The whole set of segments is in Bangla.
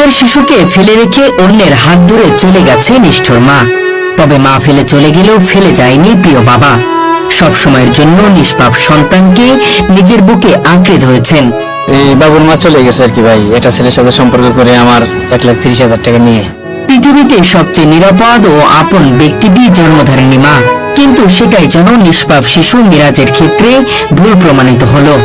দুধের শিশুকে ফেলে রেখে অন্যের হাত ধরে চলে গেছে নিষ্ঠুর মা। তবে মা ফেলে চলে গেলেও ফেলে যায়নি প্রিয় বাবা। সব সময়ের জন্য নিষ্পাপ সন্তানকে নিজের বুকে আঁকড়ে ধরেছেন। এই বাবুর মা চলে গেছে আর কি ভাই, এটা ছেলের সাথে সম্পর্ক করে আমার 1,30,000 টাকা নিয়ে। পৃথিবীতে সবচেয়ে নিরাপদ ও আপন ব্যক্তিটি জন্মধারিণী মা, কিন্তু সেটাই যেন নিষ্পাপ শিশু মিরাজের ক্ষেত্রে ভুল প্রমাণিত হলো।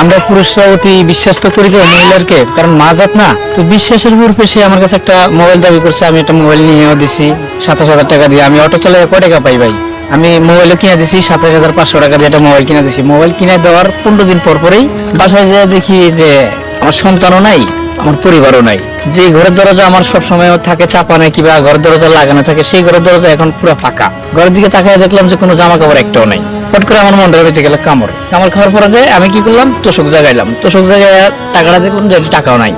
আমরা পুরুষরা অতি বিশ্বাস তো করি তো মহিলাকে, কারণ মা জাত না, তো বিশ্বাসের উপর সে আমার কাছে একটা মোবাইল দাবি করছে। আমি একটা মোবাইল নিয়েও দিছি 27,000 টাকা দিয়ে। আমি অটো চালাই কয় টাকা পাই ভাই? আমি মোবাইলও কিনে দিছি 27,500 টাকা দিয়ে একটা মোবাইল কিনে দিছি। মোবাইল কিনে দেওয়ার 15 দিন পরেই বাসায় যেয়ে দেখি যে আমার সন্তানও নাই, আমার পরিবারও নাই। যে ঘরের দরজা আমার সবসময় থাকে চাপা নাই কিংবা ঘরের দরজা লাগানো থাকে, সেই ঘরের দরজা এখন পুরো ফাঁকা। ঘরের দিকে তাকায় দেখলাম যে কোনো জামা কাপড় একটাও নাই। ফট করে আমার মনটা বেঁধে গেল কামড় খাওয়ার পরে আমি কি করলাম, তোষক জাগাইলাম। তোষক জায়গায় টাকাটা দেখলাম যে টাকাও নাই।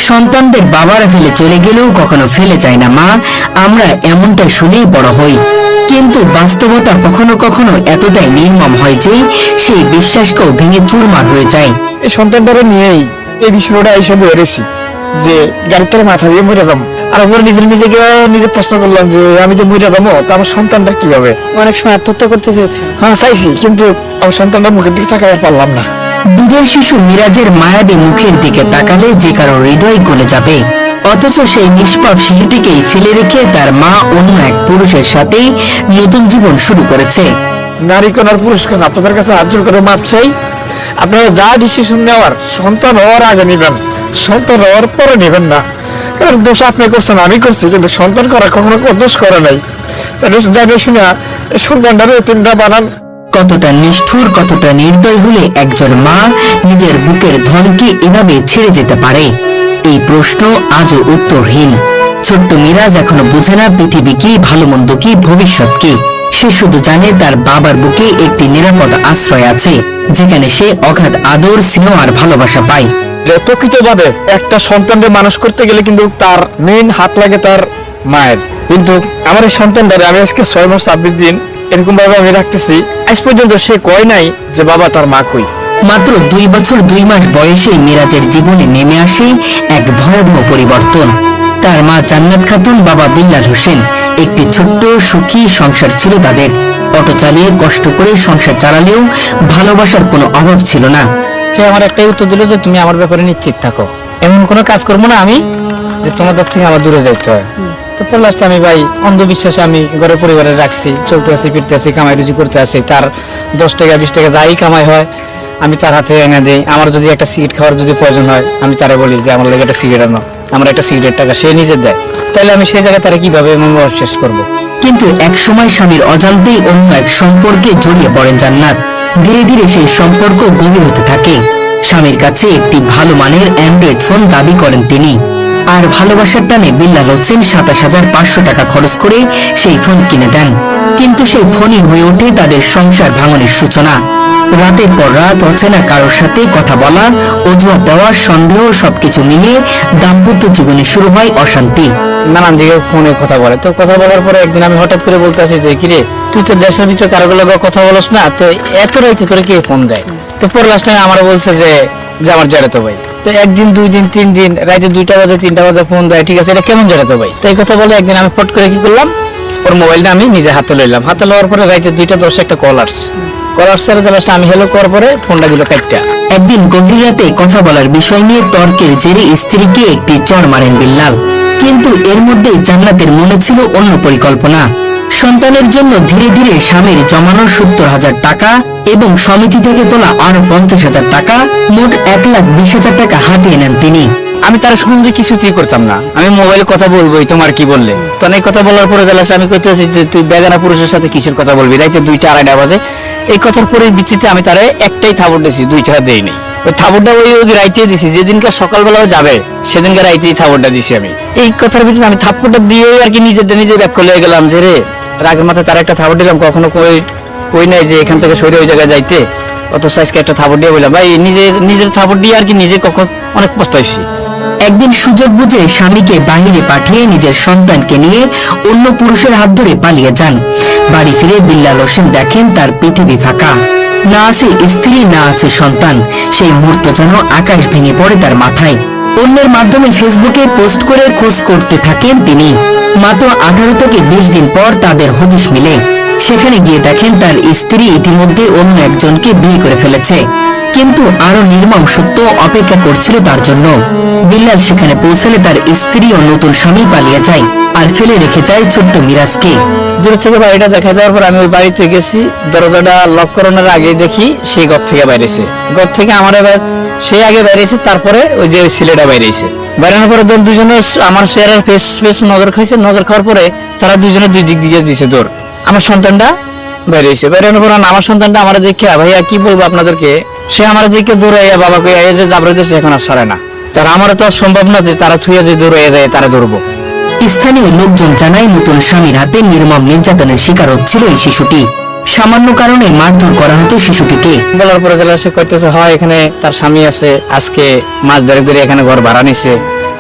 সন্তানদের বাবারা ফেলে চলে গেলেও কখনো ফেলে যায় না মা, আমরা এমনটাই শুনেই বড় হই। কিন্তু বাস্তবতা কখনো কখনো এতটাই নির্মম হয় যে সেই বিশ্বাসকেও ভেঙে চুরমার হয়ে যায়। এই সন্তানটারে নিয়েই এই বিষয়টা এসে বেরিয়েছি যে গাড়ির তলে মাথা দিয়ে মরে যাবো। আর ওপরে নিজেকে নিজে প্রশ্ন করলাম যে আমি যে মরে যাবো, তো আমার সন্তানটা কি হবে? অনেক সময় আত্মহত্যা করতে চেয়েছে। হ্যাঁ চাইছি, কিন্তু আমার সন্তানটার মুখের দিকে তাকাতে পারলাম না। দুধের শিশু মিরাজের মায়াবী মুখের দিকে তাকালে যে কারো হৃদয় গলে যাবে, অথচ সেই নিষ্পাপ শিশুটিকেই ফেলে রেখে তার মা অন্য এক পুরুষের সাথে নতুন জীবন শুরু করেছে। নারী কন্যার পুরস্কার আপনাদের কাছে হাত জোর করে মাপ চাই। আপনারা যা ডিসিশন নেওয়ার সন্তান হওয়ার আগে নেবেন, সন্তান হওয়ার পরে নেবেন না। কারণ দোষ আপনি করছেন, আমি করছি, কিন্তু সন্তান করা কখনো দোষ করে নাই। তাহলে জানিয়ে শুনে সন্তানটারে তিনটা বানান। কতটা নিষ্ঠুর, কতটা নির্দয় হলে একজন মা নিজের বুকের ধনকে এভাবে ছেড়ে যেতে পারে? এই প্রশ্ন আজও উত্তরহীন। ছোট্ট মিরাজ এখনো বোঝে না পৃথিবী কি, ভালো মন্দ কি, ভবিষ্যৎ কি। সে শুধু জানে তার বাবার বুকে একটি নিরাপদ আশ্রয় আছে, যেখানে সে অগাধ আদর, স্নেহ আর ভালোবাসা পায়। যে প্রকৃতভাবে একটা সন্তানকে মানুষ করতে গেলে কিন্তু তার মেইন হাত লাগে তার মায়ের। কিন্তু আমার এই সন্তানটারে আমি আজকে 6 মাস 26 দিন এরকম ভাবে আমি রাখতেছি, আজ পর্যন্ত সে কয় নাই যে বাবা তার মা কই। মাত্র 2 বছর 2 মাস বয়সে মিরাজের জীবনে নেমে আসে এক ভয়াবহ পরিবর্তন। তার মা জান্নাত খাতুন, বাবা বিল্লাল হোসেন। একটি ছোট্ট সুখী সংসার ছিল তাদের। অটো চালিয়ে কষ্ট করে সংসার চালালেও ভালোবাসার কোনো অভাব ছিল না। সে আমার একটাই উত্তর দিল যে তুমি আমার ব্যাপারে নিশ্চিত থাকো, এমন কোনো কাজ করবো না আমি যে তোমাদের থেকে আমার দূরে যাইতে হয়। তারপর লাস্টে আমি ভাই অন্ধবিশ্বাসে আমি ঘরে পরিবারে রাখছি, চলতে আসি, ফিরতে আসি, কামাই রুজি করতে আসি। তার 10 টাকা 20 টাকা যাই কামাই হয় আমি তার হাতে এনে দিই। আমার যদি একটা সিগারেট খাওয়ার যদি প্রয়োজন হয় আমি তারে বলি যে আমার লাগে একটা সিগারেট আনো, আমার একটা সিগারেট টাকা সে নিজে দেয়। তাহলে আমি সেই জায়গায় তারা কিভাবে শেষ করবো? কিন্তু এক সময় স্বামীর অজান্তেই অন্য এক সম্পর্কে জড়িয়ে পড়েন জান্নাত। ধীরে ধীরে সেই সম্পর্ক গভীর হতে থাকে। স্বামীর কাছে একটি ভালো মানের অ্যান্ড্রয়েড ফোন দাবি করেন তিনি। আর ভালোবাসার টানে বিল্লাল হোসেন 27,500 টাকা খরচ করে সেই ফোন কিনে দেন। কিন্তু সেই ফোনই হয়ে ওঠে তাদের সংসার ভাঙনের সূচনা। রাতের পর রাত অচেনা কারোর সাথে কথা বলা, অজুহাত দেওয়া, সন্দেহ, সবকিছু মিলিয়ে দাম্পত্য জীবনে শুরু হয় অশান্তি। নানান দিকে ফোনে কথা বলে। তো কথা বলার পরে একদিন আমি হঠাৎ করে বলতে আসি যে কিরে তুই তো দেশের ভিতরে কারো কথা বলস না, তো এত রাইতে তোরে কে ফোন দেয়? তো পরে লাস্ট টাইম আমার বলছে যে আমার জড়াতো ভাই। তো একদিন 2 দিন 3 দিন রাইতে 2টা বাজে 3টা বাজে ফোন দেয়, ঠিক আছে এটা কেমন জড়াতো ভাই? তো এই কথা বলে একদিন আমি ফট করে কি করলাম, ওর মোবাইলটা আমি নিজে হাতে লইলাম। হাতে লওয়ার পরে রাইতে 2:10 একটা কল আসছে। আমি হেলো করার পরে ফোনটা দিল কাটটা। একদিন গভীর রাতে কথা বলার বিষয় নিয়ে তর্কের জেরে স্ত্রীকে একটি চড় মারেন বিল্লাল। কিন্তু এর মধ্যে জান্নাতের মনে ছিল অন্য পরিকল্পনা। সন্তানের জন্য ধীরে ধীরে স্বামীর জমানো 70,000 টাকা এবং সমিতি থেকে তোলা আরো 50,000 টাকা, মোট 1,20,000 টাকা হাতিয়ে নেন তিনি। আমি তার সম্বন্ধে কিছুতেই করতাম না। আমি মোবাইলে কথা বলবোই, তোমার কি বললে? তো অনেক কথা বলার পরে গেলাস আমি কইতেছি যে তুই বেগানা পুরুষের সাথে কিসের কথা বলবি? রাইতে 2টা 2:30 বাজে। এই কথার পরে ভিত্তিতে আমি তারে একটাই থাবড় দিয়েছি, 2 টাকা দেই নাই। ওই থাবড়টা ওই রাইতে দিছি, যেদিনকে সকালবেলাও যাবে সেদিনকে রাইতেই থাবড়টা দিছি আমি। এই কথার ভিতরে আমি থাপ্পড়টা দিয়ে আর কি নিজে ব্যাক করে গেলাম যে রে রাগের মাথায় তার একটা থাবড় দিলাম, কখনো কই নাই যে এখান থেকে সরে ওই জায়গায় যাইতে, অত সাইজকে একটা থাবড় দিয়ে বললাম ভাই নিজের থাবড় দিয়ে আর কি নিজে কখন অনেক পস্তাইছি। একদিন সুযোগ বুঝে স্বামীকে বাহিরে পাঠিয়ে নিজের সন্তানকে নিয়ে অন্য পুরুষের হাত ধরে পালিয়ে যান। বাড়ি ফিরে বিল্লাল হোসেন দেখেন তার পৃথিবী ফাঁকা, না আছে স্ত্রী, না আছে সন্তান। সেই মুহূর্ত যেন আকাশ ভেঙে পড়ে তার মাথায়। অন্যের মাধ্যমে ফেসবুকে পোস্ট করে খোঁজ করতে থাকেন তিনি। মাত্র 18 থেকে 20 দিন পর তাদের হদিশ মিলে। সেখানে গিয়ে দেখেন তার স্ত্রী ইতিমধ্যে অন্য একজনকে বিয়ে করে ফেলেছে। কিন্তু আরো নির্মম সত্য অপেক্ষা করছিল তার জন্য। বিল্লাল সেখানে পৌঁছালে তার স্ত্রী ও নতুন স্বামী পালিয়ে যায় আর ফেলে রেখে যায় ছোট্ট মিরাজকে। দূর থেকে বাড়িটা দেখা দেওয়ার পর আমি ওই বাড়িতে গেছি, দরজাটা লক করানোর আগে দেখি সেই ঘর থেকে বাইরেছে। ঘর থেকে আমার এবার সে আগে বাইরেছে, তারপরে ওই যে ছেলেটা বাইরেছে। বাইরানোর পরে দুজনে আমার চেহারার ফেস নজর খাইছে। নজর খাওয়ার পরে তারা দুজনে দুই দিক দিয়ে দিছে দৌড়। আমার সন্তানটা বাইরেছে। বাইরানোর পর আমার সন্তানটা আমার দেখে, ভাইয়া কি বলবো আপনাদেরকে, সে আমার দিকে দৌড়াইয়া বাবাকে যে জাবরে দিয়েছে, এখন আর ছাড়ে না। তারা আমার তো আর সম্ভব না যে তারা থুইয়া যে দৌড়াইয়া যায় তারা ধরবো। স্থানীয় লোকজন জানায় নতুন স্বামীর হাতে নির্মম নির্যাতনের শিকার হচ্ছিল এই শিশুটি। সামান্য কারণে মারধর করা হতো শিশুটিকে। বলার পরে জেলা সে কইতেছে, হয় এখানে তার স্বামী আছে, আজকে মাস দেড়েক ধরে এখানে ঘর ভাড়া নিছে,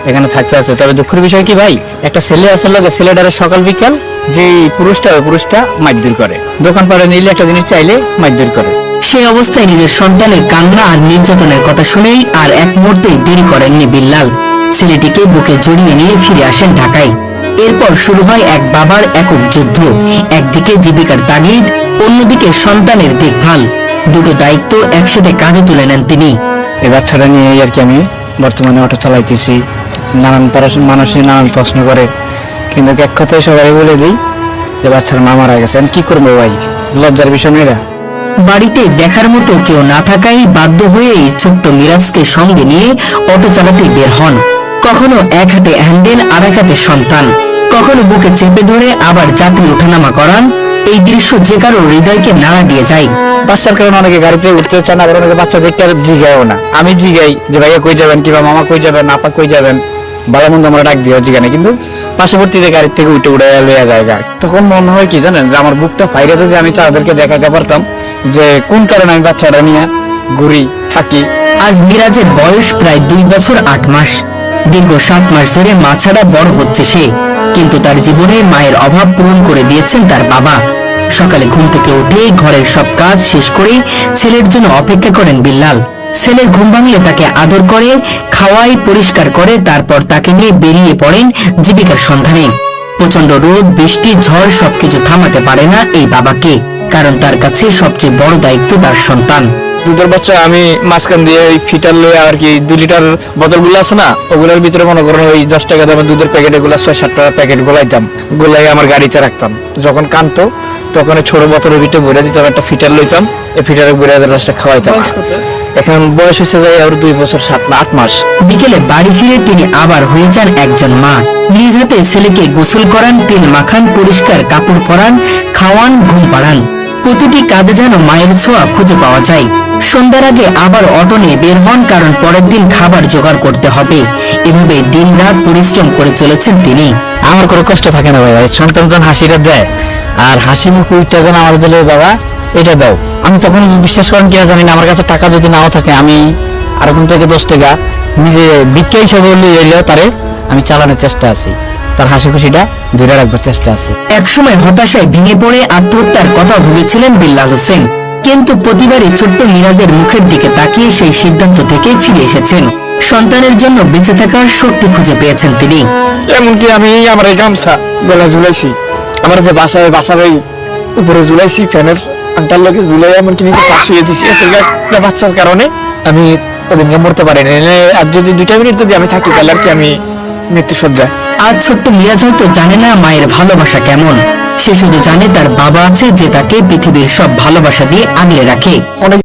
এখানে থাকতে আছে। তবে দুঃখের বিষয় কি ভাই, একটা ছেলে আছে লোকে, ছেলেটারে সকাল বিকাল যে পুরুষটা ওই পুরুষটা মারধর করে। দোকানপাটে নিলে একটা জিনিস চাইলে মারধর করে। সেই অবস্থায় নিজের সন্তানের কান্না আর নির্যাতনের কথা শুনেই আর এক মুহূর্তেই দেরি করেননি বিল্লাল। ছেলেটিকে বুকে জড়িয়ে নিয়ে ফিরে আসেন ঢাকায়। এরপর শুরু হয় এক বাবার একক যুদ্ধ। একদিকে জীবিকার তাগিদ, অন্যদিকে সন্তানের দেখভাল। দুটো দায়িত্ব একসাথে কাঁধে তুলে নেন তিনি। এই বাচ্চাটা নিয়ে আর কি আমি বর্তমানে অটো চালাইতেছি। নানান মানুষই নানান প্রশ্ন করে, কিন্তু এক কথায় সবাই বলে দিই যে বাচ্চার মা মারা গেছে। আমি কি করবো ভাই, লজ্জার বিষয় মেয়েরা। বাড়িতে দেখার মতো কেউ না থাকায় বাধ্য হয়েই ছোট্ট মিরাজকে সঙ্গে নিয়ে অটো চালাতে বের হন। কখনো এক হাতে হ্যান্ডেল আর এক হাতে সন্তান, কখনো বুকে চেপে ধরে আবার যাত্রী ওঠানামা করান। এই দৃশ্য যে কারো হৃদয়কে নাড়া দিয়ে যায়। বাচ্চার কারণে অনেকে গাড়িতে উঠতে চান, আবার অনেকে বাচ্চা দেখতে আর জিগায়ও না। আমি জিগাই যে ভাইয়া কই যাবেন, কিংবা মামা কই যাবেন, আপা কই যাবেন, ভালো মন্দ আমরা ডাক দিও জিগানে, কিন্তু পার্শ্ববর্তীতে গাড়ির থেকে উঠে লইয়া যায়। তখন মনে হয় কি জানেন, যে আমার বুকটা ফাইরে যদি আমি তাদেরকে দেখাতে পারতাম যে কোন কারণে আমি বাচ্চাটা নিয়ে ঘুরি থাকি। আজ মিরাজের বয়স প্রায় 2 বছর 8 মাস। দীর্ঘ 7 মাস ধরে মা ছাড়া বড় হচ্ছে সে। কিন্তু তার জীবনে মায়ের অভাব পূরণ করে দিয়েছেন তার বাবা। সকালে ঘুম থেকে উঠে ঘরের সব কাজ শেষ করে ছেলের জন্য অপেক্ষা করেন বিল্লাল। ছেলের ঘুম ভাঙলে তাকে আদর করে, খাওয়ায়, পরিষ্কার করে, তারপর তাকে নিয়ে বেরিয়ে পড়েন জীবিকার সন্ধানে। প্রচন্ড রোদ, বৃষ্টি, ঝড় সবকিছু থামাতে পারে না এই বাবাকে, কারণ তার কাছে সবচেয়ে বড় দায়িত্ব তার সন্তান। দুধের বাচ্চা আমি মাঝখান দিয়ে ওই ফিটার লয়ে আর কি 2 লিটার বোতলগুলো আছে না, ওগুলোর ভিতরে মনে করেন ওই 10 টাকা দামের দুধের প্যাকেট, এগুলো 6-7 টাকা প্যাকেট গোলাইতাম। গোলাই আমার গাড়িতে রাখতাম। যখন কানতো তখন ছোট বোতলের ভিতরে ভরে দিতাম, একটা ফিটার লইতাম, এই ফিটারে ভরে রাস্তা খাওয়াইতাম। এখন বয়স হচ্ছে যাই আর 2 বছর 8 মাস। বিকেলে বাড়ি ফিরে তিনি আবার হয়ে যান একজন মা। নিজ হাতে ছেলেকে গোসল করান, তেল মাখান, পরিষ্কার কাপড় পরান, খাওয়ান, ঘুম পাড়ান। প্রতিটি কাজে যেন মায়ের ছোঁয়া খুঁজে পাওয়া যায়। সন্ধ্যার আগে আবার অটো নিয়ে বের হন, কারণ পরের দিন খাবার জোগাড় করতে হবে। এভাবে দিন রাত পরিশ্রম করে চলেছেন তিনি। আমার কোনো কষ্ট থাকে না ভাই, সন্তান যখন হাসিটা দেয় আর হাসি মুখ উঠটা যেন আমার দিলে বাবা এটা দাও, আমি তখন বিশ্বাস করেন কিনা জানি না, আমার কাছে টাকা যদি নাও থাকে আমি আর কোন থেকে 10 টাকা নিজে ভিক্ষা হিসাবে এলেও তারে আমি চালানোর চেষ্টা আছি, তার হাসি খুশিটা ধরে রাখবার চেষ্টা আছে। একসময় হতাশায় ভেঙে পড়ে আত্মহত্যার কথা ভেবেছিলেন বিল্লাল হোসেন, কিন্তু প্রতিবারই ছোট্ট মিরাজের মুখের দিকে তাকিয়ে সেই সিদ্ধান্ত থেকে ফিরে এসেছেন। সন্তানের জন্য বেঁচে থাকার শক্তি খুঁজে পেয়েছেন তিনি। এমনকি আমি আমার এই গামছা গলা ঝুলাইছি, আমার যে বাসায় বাসার ওই উপরে ঝুলাইছি, ফ্যানের আংটার লোকে ঝুলাই, এমনকি নিচে পা শুয়ে দিছি। একটা বাচ্চার কারণে আমি ওদিনকে মরতে পারিনি। আর যদি 2 মিনিট যদি আমি থাকি তাহলে আর কি আমি মৃত্যুসজ্জায়। আজ ছোট্ট মিরাজ হয়তো জানে না মায়ের ভালোবাসা কেমন। সে শুধু জানে তার বাবা আছে, যে তাকে পৃথিবীর সব ভালোবাসা দিয়ে আগলে রাখে। অনেক